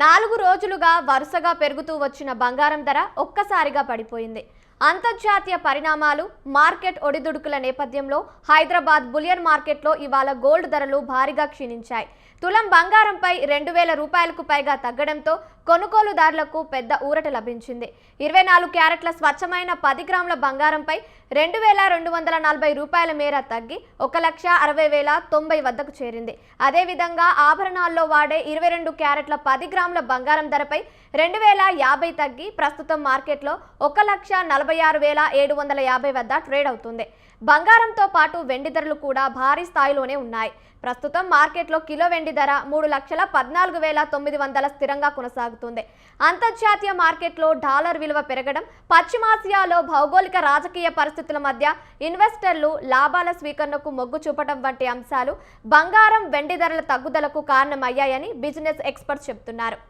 4 రోజులుగా వరుసగా పెరుగుతూ వచ్చిన బంగారం ధర ఒక్కసారిగా పడిపోయింది. అంతర్జాతీయ పరిణామాలు, మార్కెట్ ఒడిదుడుకుల నేపథ్యంలో హైదరాబాద్ బులియన్ మార్కెట్లో ఇవాళ గోల్డ్ ధరలు భారీగా క్షీణించాయి. తులం బంగారంపై 2000 రూపాయలకు పైగా తగ్గడంతో కొనుగోలుదారులకు పెద్ద ఊరట లభించింది. 24 క్యారెట్ల స్వచ్ఛమైన 10 గ్రాముల బంగారంపై 2240 రూపాయల మేర తగ్గి 1,60,090 వద్దకు చేరింది. అదేవిధంగా ఆభరణాల్లో వాడే 22 క్యారెట్ల 10 గ్రాముల బంగారం ధరపై 2050 తగ్గి ప్రస్తుతం మార్కెట్లో 1,46,750 వద్ద ట్రేడ్ అవుతుంది. బంగారంతో పాటు వెండి ధరలు కూడా భారీ స్థాయిలోనే ఉన్నాయి. ప్రస్తుతం మార్కెట్లో కిలో వెండి ధర 3,14,900 స్థిరంగా కొనసాగుతుంది. అంతర్జాతీయ మార్కెట్లో డాలర్ విలువ పెరగడం, పశ్చిమాసియాలో భౌగోళిక రాజకీయ పరిస్థితుల మధ్య ఇన్వెస్టర్లు లాభాల స్వీకరణకు మొగ్గు చూపడం వంటి అంశాలు బంగారం, వెండి ధరల తగ్గుదలకు కారణమయ్యాయని బిజినెస్ ఎక్స్పర్ట్స్ చెబుతున్నారు.